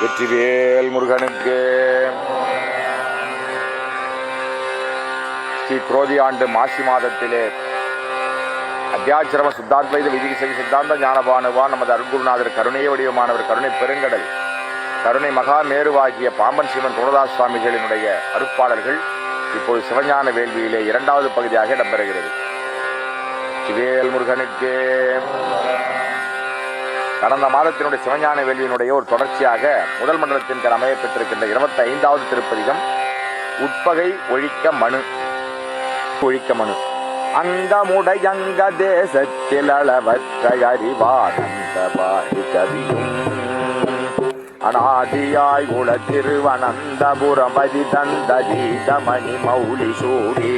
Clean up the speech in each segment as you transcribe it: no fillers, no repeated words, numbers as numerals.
வெற்றிவேல் முருகனுக்கு. ஸ்ரீ குரோதி ஆண்டு மாசி மாதத்திலே அத்தியாச்சிரம சுத்தாத்வைத விதிகிசை சித்தாந்த ஞானபானுவான் நமது அருள்குருநாதர் கருணைய வடிவமானவர் கருணை பெருங்கடல் கருணை மகா மேருவாகிய பாம்பன் சிவன் குணதாஸ் சுவாமிகளினுடைய அருட்பாளர்கள் இப்போது சிவஞான வேள்வியிலே இரண்டாவது பகுதியாக இடம்பெறுகிறது. வேல் முருகனுக்கு. கடந்த மாதத்தினுடைய சிவஞான வேள்வியினுடைய ஒரு தொடர்ச்சியாக முதல் மண்டலத்தின் கீழ் அமைய பெற்றிருக்கின்ற 25வது திருப்பதிகம் உட்பகை ஒழிக்க மனு. அங்கமுடையங்க தேசத்தில் அளவற்ற அறிவானந்த பாடி கவியும் அநாதியாய் உள திருவனந்தபுரமதி தந்த கீதமணி மௌலி சூடி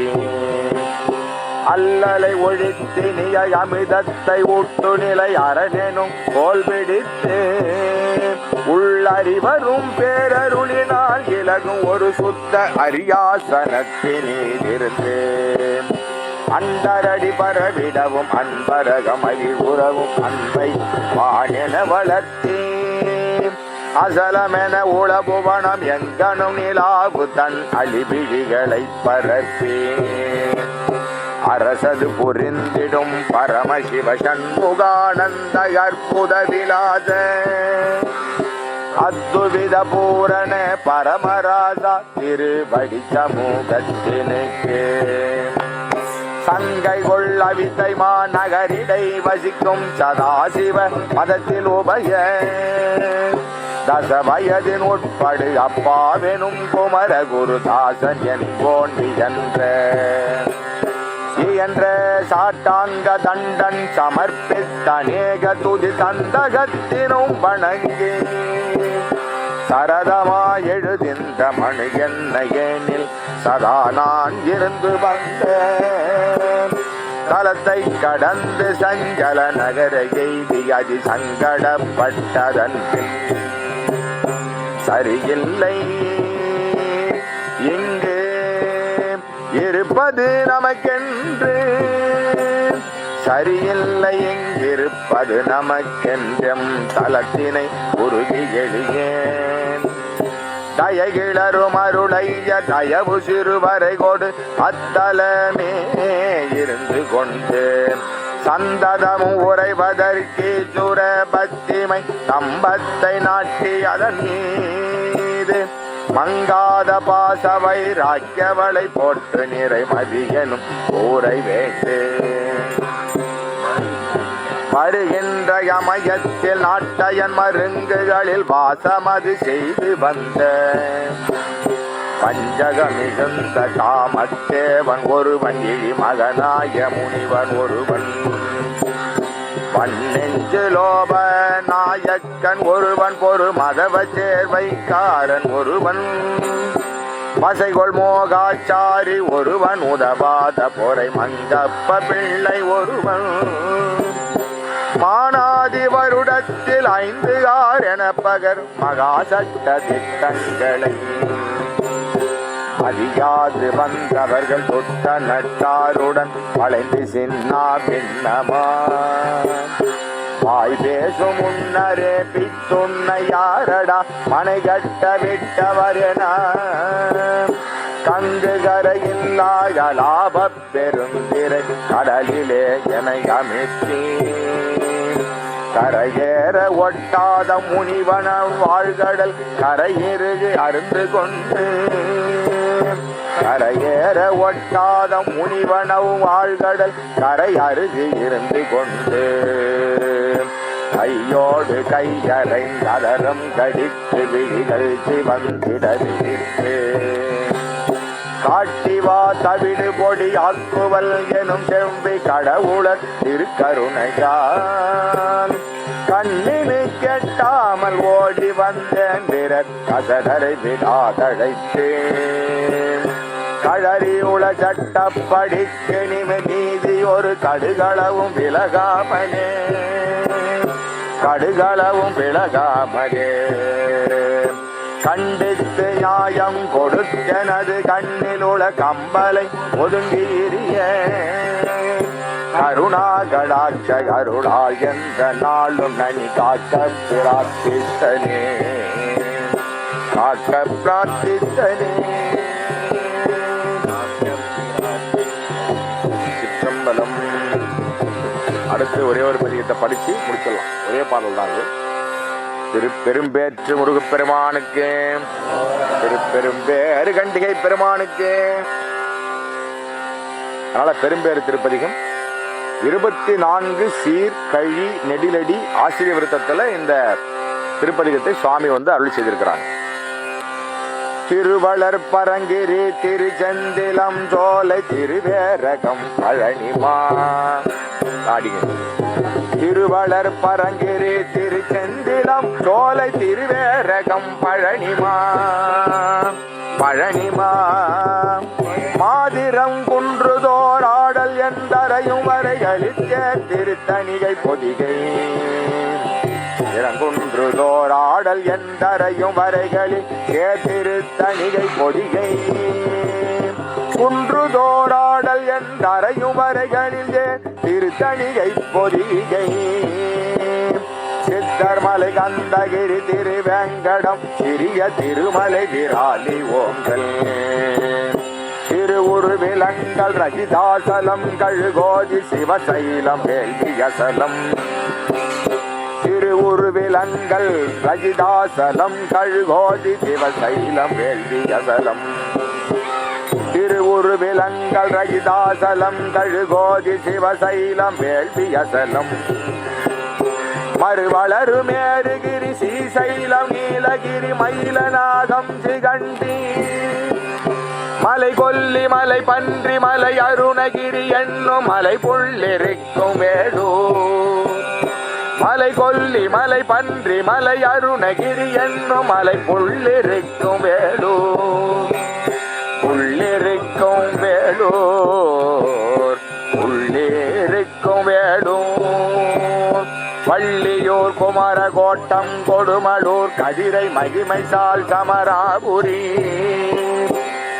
அல்லலை ஒழித்து நிய அமிதத்தை ஊட்டு நிலை அரணெனும் கோல் பிடித்து உள்ளறிவரும் பேரருளினால் இலகும் ஒரு சுத்த அரியாசனத்தினிலிருந்து அண்டரடி பரவிடவும் அன்பரகமதி உறவும் அன்பை வானென வளர்த்தே அசலமென உளபுவனம் எங்கனும் நிலாவு தன் அழிபிழிகளை பரப்பே அரசது புரிந்திடும் பரமசிவ சண்முகானந்த அற்புத விலாத அத்துவித பூரண பரமராஜா திருவடி சமூகத்தினுக்கு சங்கை கொள்ள வித்தை மாநகரிடை வசிக்கும் சதாசிவ மதத்தில் உபய தச வயதின் உட்படு அப்பாவெனும் குமர குருதாசன் என்போண்டி என்ற சாட்டாங்க தண்டன் சமர்ப்பித்த அநேக துதி சந்தகத்தினும் வணங்கி சரதமாய் எழுதிந்த மனு என்ன ஏனில் சதா நான் இருந்து வந்த தலத்தை கடந்து சஞ்சல நகர எய்தி அதி சங்கடப்பட்டதன் சரியில்லை இங்கு இருப்பது நமக்கென்று சரியில்லை எங்கிருப்பது நமக்கென்றும் தலத்தினை உருகி எளியேன் தயகிளரும் அருளைய தயவு சிறுவரை கொடு அத்தலமே இருந்து கொண்டு சந்ததமும் உரைவதற்கு சுர பக்திமை சம்பத்தை நாட்டி அதன் மீது மங்காத பாசவை ராக்கியவளை போற்று நிறை மதியனும் ஊரை வேண்டு வருகின்ற யமயத்தில் நாட்டயன் மருங்குகளில் வாசமது செய்து வந்த பஞ்சகமிகுந்த காமத்தேவன் ஒருவன் இழி மகனாய முனிவன் ஒருவன் பன்னெஞ்சு லோப நாயக்கன் ஒருவன் பொறு மதவ சேர்வைக்காரன் ஒருவன் பசைகொள் மோகாச்சாரி ஒருவன் உதவாத பொறை மங்கப்ப பிள்ளை ஒருவன் மானாதி வருடத்தில் 5 ஆர் என பகர் மகாசட்ட திட்டங்களை அறியாது வந்தவர்கள் தொட்ட நட்டாருடன் வளைந்து சின்னா பின்னமா வாய் பேசும் முன்னரே பித்துன்னை யாரடா மனை கட்ட விட்டவர் என கங்கு கரையில்லாய லாப பெருந்திரை கடலிலே என அமைத்தே கரையேற ஒட்டாத முனிவன வாழ்கடல் கரையிறுகு அருந்து கொண்டு கரையேற ஒட்டாத முனிவனவு வாழ்கடல் கரை அருகு இருந்து கொண்டு கையோடு கையறைந்தலரும் கடித்து விழிகள் சிவந்திடவிட்டு காட்டிவா தவிடு பொடி ஆக்குவல் எனும் செம்பி கடவுளர் திருக்கருணையால் கண்ணினு கெட்டாமல் ஓடி வந்தேன் பிறர் கசடரை விடாதழைத்து கழறி உள சட்டப்படிக்கு நீதி ஒரு கடுகளவும் விலகாமலே கண்டித்து நியாயம் கொடுத்தனது கண்ணில் உள்ள கம்பலை ஒதுங்கிய கருணாகடாட்ச அருளாய் என்ற நாளும் நனி காக்க பிரார்த்தித்தனே. காக்க பிரார்த்தித்தனே. சிற்றம்பலம். அடுத்து ஒரே ஒரு பதிகத்தை படிச்சு முடிச்சிடலாம். ஒரே பாடல் தான் இது. திருப்பெரும்பேற்று முருகப்பெருமானுக்கு, திருப்பெரும்பேறு கண்டிகை பெருமானுக்கு. அதனால பெரும்பேறு திருப்பதிகம் 24 சீர் கழி நெடிலடி ஆசிரிய விருத்தத்துல இந்த திருப்பதிகத்தை சுவாமி அருள் செய்திருக்கிறாங்க. திருவளர் பரங்கிரி திருச்செந்திலம் சோலை திருவேரகம் பழனிமா. திருவளர் பரங்கிரி திருச்செந்திலம் சோலை திருவேரகம் பழனிமா. பழனிமா மாதிரம் குன்றுதோர் ஆடல் என்றரையும் வரை அளித்த திருத்தணிகை பொதிகை. இறங்குன்றுதோர் ஆடல் என்றரையும் வரைகளில் திருத்தணிகை பொதிகை. குன்றுதோராடல் என்றரையும் வரைகளில் திருத்தணிகை பொதிகை. சித்தர்மலை கந்தகிரி திருவேங்கடம் சிறிய திருமலை விராலி ஓங்கல். திருவுருவிலங்கள் ரஜிதாசலம் கழுகோதி சிவசைலம் வேள்வியசலம். திருவுருவிலங்கள் ரஜிதாசலம் கழுகோதி சிவசைலம் வேள்வியசலம். திருவுருவிலங்கள் ரஜிதாசலம் கழுகோதி சிவசைலம் வேள்வியசலம். மறுவளரு மேருகிரி சீசைலம் நீலகிரி மயிலநாகம் சிகண்டி. மலை கொல்லி மலை பன்றி மலை அருணகிரி என்னும் மலை புள்ளிருக்கும் வேலூர். மலை கொல்லி மலை பன்றி மலை அருணகிரி என்னும் மலை புள்ளிருக்கும் வேலூர். புள்ளிருக்கும் வேலூர், புள்ளிருக்கும் வேலூர். பள்ளியூர் குமரகோட்டம் கொடுமலூர் கதிரை மகிமைசால் சமராபுரி.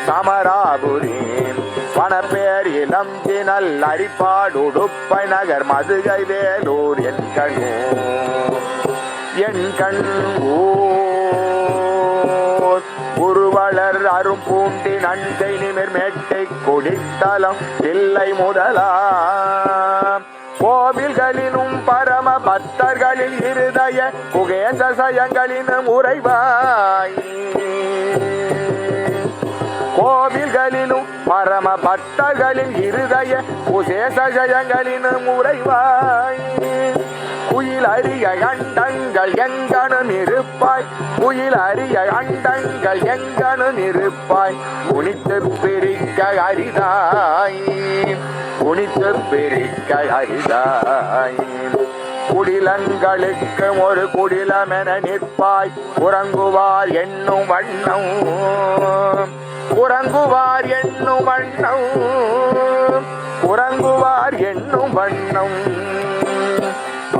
சமராபுரி வனப்பேர் இளம் தினல் அரிப்பாடுடுப்பை நகர் மதுகை வேலூர் என் கண் ஊர். குருவளர் அரும்பூண்டி நன்கை நிமிர் மேட்டை கொடித்தலம் தில்லை முதலா. கோவில்களிலும் பரம பக்தர்களின் இருதய குகேசயங்களினும் உறைவாய். கோவில்களிலும் பரம பக்தர்களின் இருதய குசேசயங்களினும் உறைவாய். குயில் அறிய அண்டங்கள் எங்கனும் இருப்பாய். குயில் அறிய அண்டங்கள் எங்கனும் இருப்பாய். குனித்து பிரிக்க அரிதாய், குனித்து பிரிக்க அரிதாய். குடிலங்களுக்கு ஒரு குடிலமென நிற்பாய். உறங்குவார் என்னும் வண்ணம், உறங்குவார் என்னும் வண்ணம், உறங்குவார் என்னும் வண்ணம்.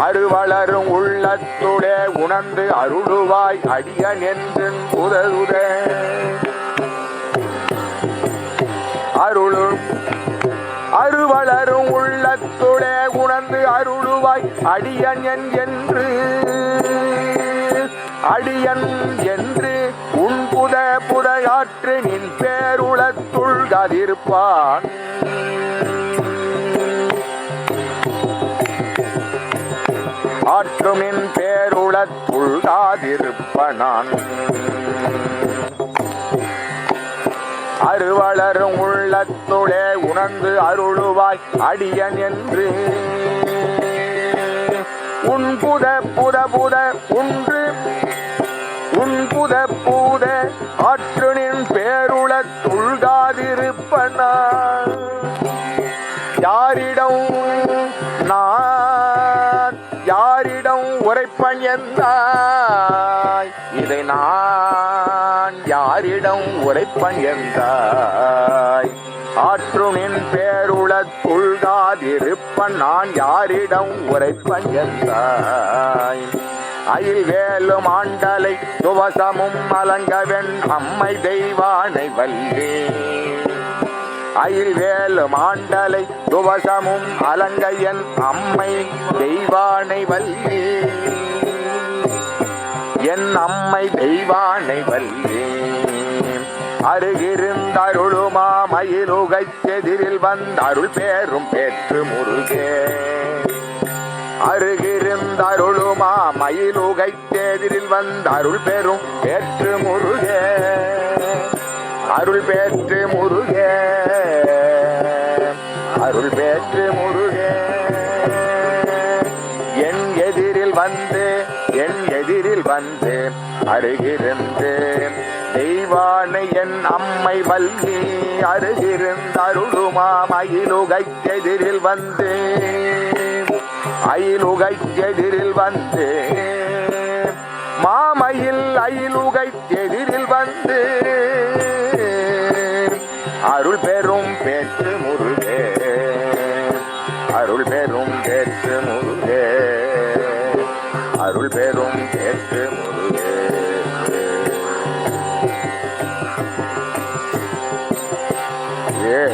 அருவளரும் உள்ளத்துடே உணர்ந்து அருளுவாய் அடியன் என்று உதவுத. அருவளரும் உள்ளத்துடே உணர்ந்து அருளுவாய் அடியன் என்று, அடியன் என்று உன் புதையாற்று நின் பேருளத்துள் கதிர்ப்பான். ஆற்றும் நின் பேருளத்துள் காதிருப்பனான். அருவளரும் உள்ளத்துளே உணர்ந்து அருளுவாய் அடியன் என்று உன் புத ஒன்று உன் புத ஆற்று நின் பேருளத்துள் காதிருப்பனான். யாரிடம் நான் யாரிடம் உரைப்பன் என்றாய். இதை நான் யாரிடம் உரைப்பன் என்றாய். ஆற்றுனின் பேருளத்துள் காதிருப்பன் நான் யாரிடம் உரைப்பன் என்றாய். அயில் வேலும் ஆண்டலை துவசமும் அலங்கவென் அம்மை தெய்வானை வல்லே. அயில் வேலும் ஆண்டலை துவசமும் அலங்கையன் அம்மை தெய்வானை வல்லே. என் அம்மை தெய்வானை வல்லே அருகிருந்தருளுமா மயிலுகைச்செதிரில் வந்தருள் பேரும் பெற்று முருகே அருகிருந்தருளுமா மயிலுகைச்செதிரில் வந்தருள் பெரும் பெற்று முருகே அருள் பெற்று முருகே அருள் பெற்று முருகே என் எதிரில் வந்து அருகிருந்து தெய்வானை என் அம்மை வல்லி அருகிருந்தருளுமா மயிலுகைச்செதிரில் வந்து அயிலுகைச்செதிரில் வந்து மாமயில் அயிலுகைச்செதிரில் வந்து அருள் பெரும் பெற்று முருகே அருள் பெரும் பெற்று முருகே அருள் பெரும் பெற்று முருகே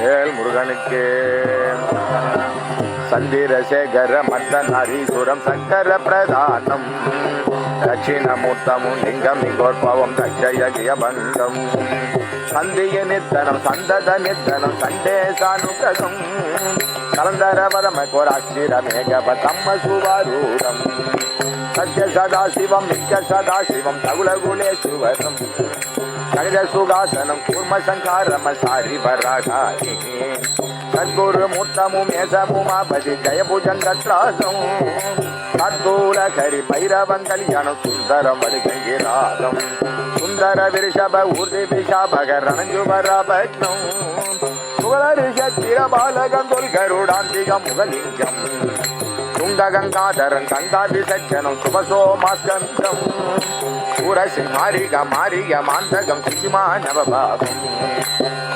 ஏல் முருகனுக்கு சந்திரசேகர மத்தன் ஹரிசுரம் சங்கர பிரதானம் தட்சிணமூர்த்தமும் லிங்கம் இங்கோற்பவம் தட்சய பந்தம் சந்திய நித்தனம் சந்தத நித்தனம் சண்டேசானுகம் கலந்தரவதம கோராட்சிரமேகபதம்ம சுவாரூடம் சத்ய சதாசிவம் நித்ய சதாசிவம் தகுலகுலேசுவரம் கணித சுகாசனம் கூர்ம சங்காரம சாரி வராகாரி சத்குரு மூர்த்தமும் ஏசமுமாபதி ஜயபுஜங்கத்ராசம் சத்கூல கரி பைரவன் கல்யாணம் சுந்தரம் வடுகங்கிராதம் சுந்தர விருஷப ஊர்தி விஷாபக ரணஞ்சுவரபக்னம் சுகலரிஷத்திர பாலகம் தொல் கருடாந்திகம் முகலிங்கம் துங்ககங்காதரன் கங்காபிசச்சனம் சுபசோமாஸ்கந்தம் சூரசிங் மாரிக மாந்தகம் சிசிமா நவபாகம்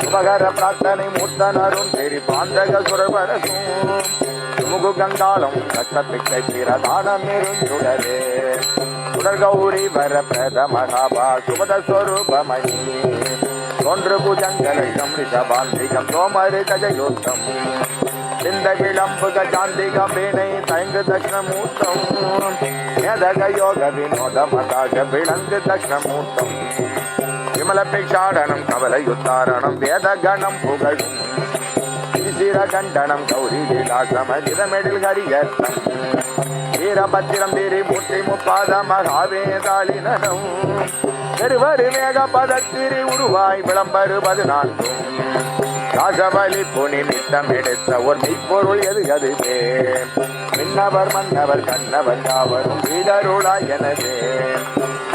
சுபகர பிரார்த்தனை மூர்த்தனரும் தெரி பாந்தக சுரவரசும் சுமுகு கங்காளம் கஷ்டப்பிக்கை பிரதானம் இருந்துடரே சுடர் கௌரி வர பிரத மகாபா சுபத ஸ்வரூபமணி தொன்று புஜங்களை சம்ரிஷபாந்திகம் சோமரு கஜயோத்தம் சிந்த விளம்புக சாந்திகம் வீணை தயங்கு தக்ஷணமூர்த்தம் மேதக யோக வினோத மதாக விளங்கு தக்ஷணமூர்த்தம் விமலபிக்ஷாடனம் கவலையுத்தாரணம் வேதகணம் புகழும் சிரகண்டனம் கௌரி விலாசமதிரமெடில் ஹரியர்த்தம் வீரபத்திரம் வீரி மூர்த்தி முப்பாத மகாவேதாளினம் பெருவரு மேக பதத்திரி உருவாய் விளம்பரு 14 ராசபலி புனி நித்தம் எடுத்த ஒரு மெய்ப்பொருள் எதுகதுவே மின்னவர் மன்னவர் கண்ணவர் யாவரும் வீடருளாய் எனவே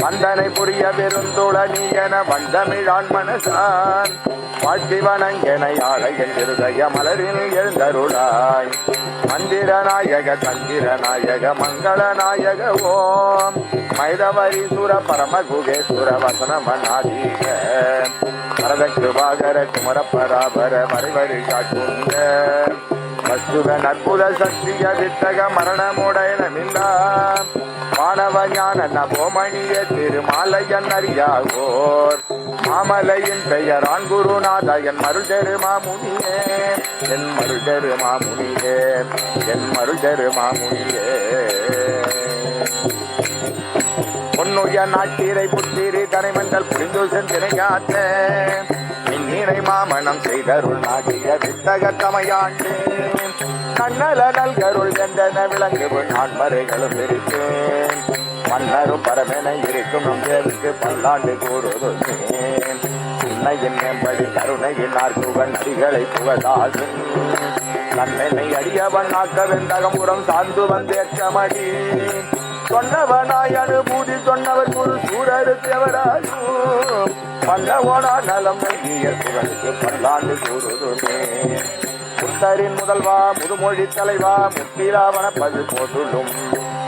வந்தனை புரிய பெருந்துள நீ என வந்தமிழான் மனசான் வாழ்த்தி வணங்கென யாழை என்றிருதய மலரில் எழுந்தருளாய் மந்திரநாயக தந்திரநாயக மங்களநாயக ஓம் மைதவரி சுர பரமகுகேசுர வசனமநாதீக வரத கிருபாகர குமர பராபர மறைவரி காட்டுங்க வஸ்துவன் அற்புத சக்திய வித்தக மரணமுடையனமில்லா மாணவ ஞான நபோமணிய திருமாலையன் அறியாகோர் மாமலையின் பெயரான் குருநாத என் மருள்தரு மாமுனியே என் மருள்தரு மாமுனியே என் மருள்தரு மாமுனியே பொன்னுய நாட்டிரை புத்திரி தனைமண்டல் புரிந்து சென்றினை காத்த மின்னினை மாமணம் செய்தருள் நாகிய வித்தக தமையாண்டு கண்ணல நல்கருள் வெந்தன விளங்கு நான்மறைகளும் இருக்கேன் மன்னரும் பரமென இருக்கும் நம் தேவிக்கு பல்லாண்டு கூறுதுேன் உன்னையின் மேம்படி கருணையின் ஆர்குவன் நடிகளை புகழாகும் நன்மை அடியவன் ஆக்க வெந்தகமுறம் சார்ந்து வந்தேற்றமடி சொன்னவனாய் அனுபூதி சொன்னவர் குரு சூரருத்தவராயும் பல்லவோனா நலம் நல்கிய புகழுக்கு பல்லாண்டு கூறுதுமே புத்தரின் முதல்வா முதுமொழி தலைவா முத்திராவன பது போதுள்ளும்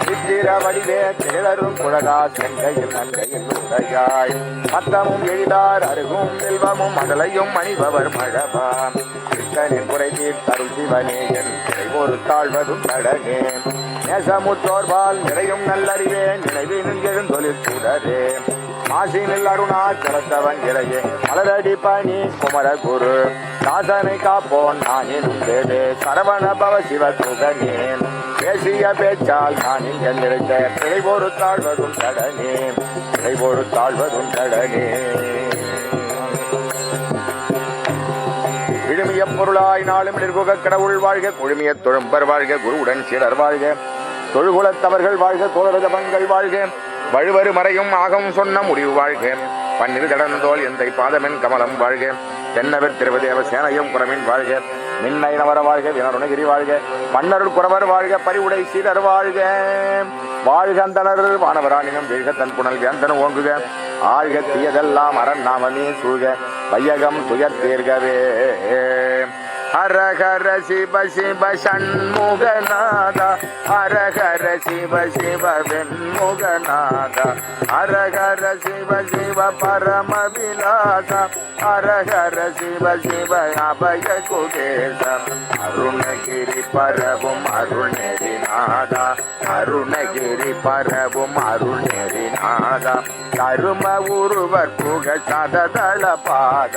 சித்திர வடிவே கிழரும் குழகா செங்கையில் நன்கையில் உடையாய் மத்தமும் எழிலார் அருகும் செல்வமும் மடலையும் மணிபவர் மழவா கிருஷ்ணனின் குறை தீர்த்தருள் சிவனே என் ஒரு தாழ்வதும் நடனே நேசமுற்றோர்பால் நிறையும் நல்லறிவே நினைவினில் எழுந்தொழில் சுடரே மாசினில் அருணாச்சலத்தவன் இறையே மலரடி பணி குமரகுரு சாசனை காப்போன் நான் எனும் தேவே சரவண பவ சிவ சுகனேன் பேசிய பேச்சால் நான் இங்க நிறைந்த பிழை போரு தாழ்வதும் கடனே, பிழை போரு தாழ்வதும் கடனே. விழுமிய பொருளாய் நாளும் நிர்குக கடவுள் வாழ்க, குழுமிய தொழும்பர் வாழ்க, குருவுடன் சீடர் வாழ்க, தொழுகுலத்தவர்கள் வாழ்க, தோழரதபங்கள் வாழ்க, வழுவரு மறையும் ஆகம் சொன்ன முடிவு வாழ்க, பன்னிரு தடந்தோல் எந்தை பாதமென் கமலம் வாழ்க, தென்னவர் திருவதேவ சேனையும் குரமின் வாழ்க, மின்னை நவர வாழ்க, வினருணகிரி வாழ்க, மன்னருள் குறவர் வாழ்க, பரிவுடை சீடர் வாழ்க, வாழ்க அந்தனர் வானவராணினம் வீழ்க தன் புனல் வேந்தன ஓங்குக, ஆழ்க தீயதெல்லாம் அரண் நாமமே சூழ்க, வையகம் துயர் தீர்கவே. ஹரஹர சிவ சிவ சண்முகநாத, ஹரஹர சிவ சிவ வெண்முகநாத, ஹரஹர சிவ சிவ பரம விலாச, ஹரஹர சிவ சிவ அபய குகேச, அருணகிரி பரவும் அருணகிரிநாத, அருணகிரி பரவும் அருணகிரிநாத, கரும உருவர் புக சததள பாத,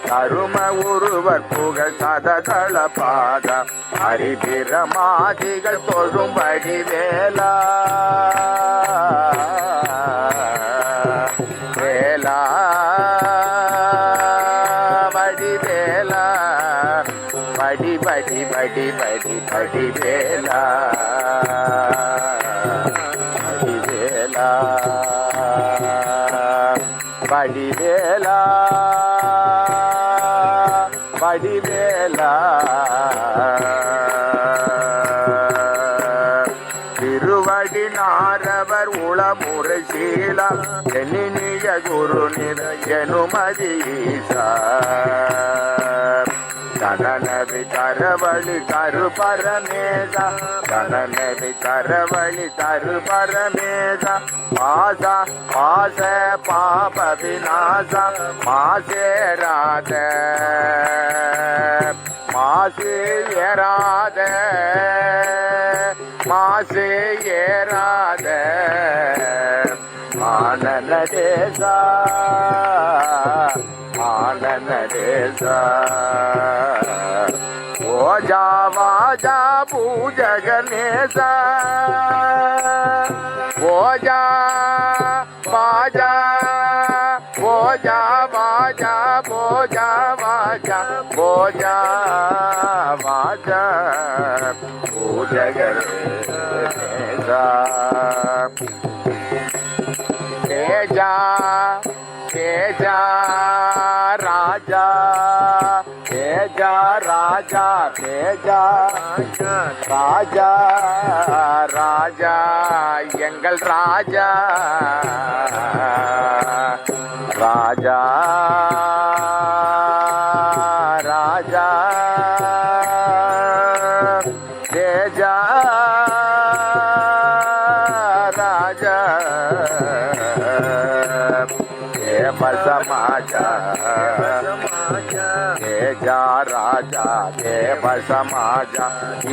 கரும உருவர் புக சததள பாத, ஹரிபிரமாதிகள் தொழும்படி வேலா வேலா படி வேலா, படி படி படி படி படி வேலா, படி வேலா, வடிவேலா வடிவேலா. திருவடி நாரவர் உளமுறை சீலா, எண்ணிய குரு நிறனுமதீசா, தனநபி தரவழி தரு பரமேசா, தனநபி தரவழி தரு பரமேசா, பாசா பாச பாப விநாசா, மாசேராத மாசு ஏறாத மாசு ஏறாத ஆனந்த தேசா ஆனந்த தேசா. ஓஜா வாஜா பூஜ கணேசா, ஓஜா வாஜா ஓஜா வாஜா போஜா வாஜா போஜா வாஜா பூஜ கணேசா. தேஜா தேஜா ராஜா தேஜா ராஜா தேஜா ராஜா ராஜா எங்கள் ராஜா ராஜா ராஜா தேஜா ராஜா தேவ சமாஜா தேஜா ராஜா தேவ சமாஜா.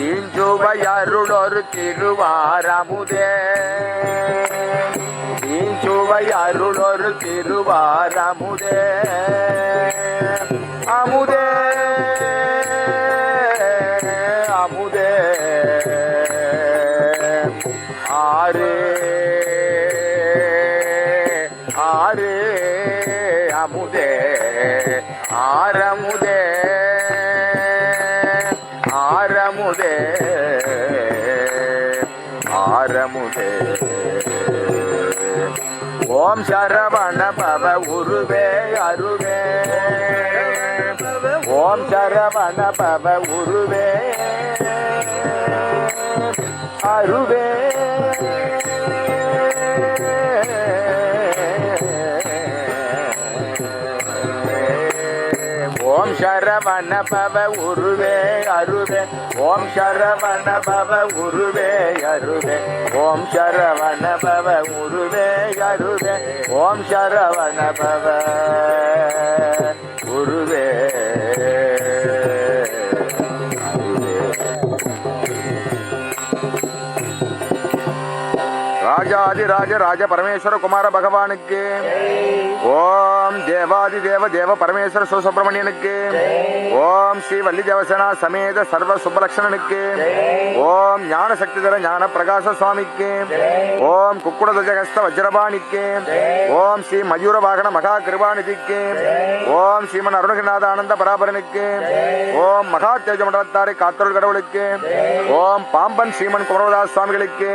இஞ்சுவை அருளொரு திருவாரமுதே, இஞ்சுவை அருளொரு திருவாரமுதே, அமுதே அமுதே ஆரே ஆரே அமுதே ஆரமுதே ஆரமுதே ஆரமுதே. ஓம் சரவண பவ உருவே அருவே, ஓம் சரவண பவ உருவே அருவே. ஓம் சரவண பவ உருவே அருவே, ஓம் சரவண பவ உருவே அருவே, ஓம் சரவண பவ உருவே அருவே, ஓம் சரவண பவ உருவே ராஜாதிராஜ ராஜ பரமேஸ்வர குமார பகவானுக்கு ஓம் ஓம் தேவாதி தேவ தேவ பரமேஸ்வர சுப்பிரமணியனுக்கு, ஓம் ஸ்ரீ வள்ளி தேவசேனா சமேத சர்வ சுப்பலட்சணனுக்கு, ஓம் ஞான சக்திதர ஞான பிரகாச சுவாமிக்கு, ஓம் குக்குடதஜகஸ்த வஜ்ரபாணிக்கு, ஓம் ஸ்ரீ மயூர வாகன மகா கிருபாநிதிக்கு, ஓம் ஸ்ரீமன் அருணகிரிநாத ஆனந்த பராபரனுக்கு, ஓம் மகா தேஜ மண்டலத்தாரை காத்தருள் கடவுளுக்கு, ஓம் பாம்பன் ஸ்ரீமன் குமரதாஸ் சுவாமிகளுக்கு,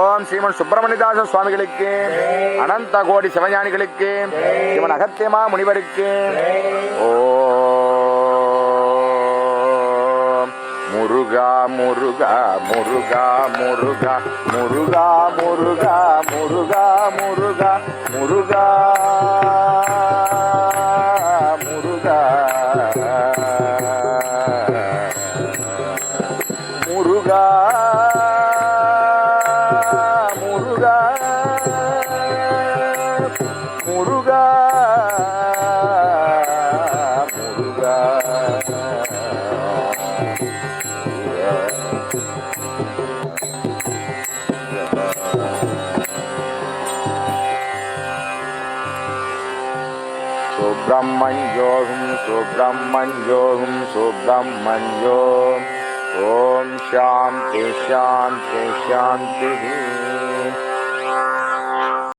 ஓம் ஸ்ரீமன் சுப்பிரமணியதாச சுவாமிகளுக்கு, அனந்த கோடி சிவஞானிகளுக்கு, இவன் அகத்தியமா முனிவருக்கு, ஓம் முருகா முருகா முருகா முருகா முருகா முருகா முருகா முருகா முருகா முருகா முருகா முருகா முருகா முருகா சுப்ரமண்யோகம் சுப்ரமண்யோகம் சுப்ரமண்யோ. ஓம் சாந்தி சாந்தி சாந்தி.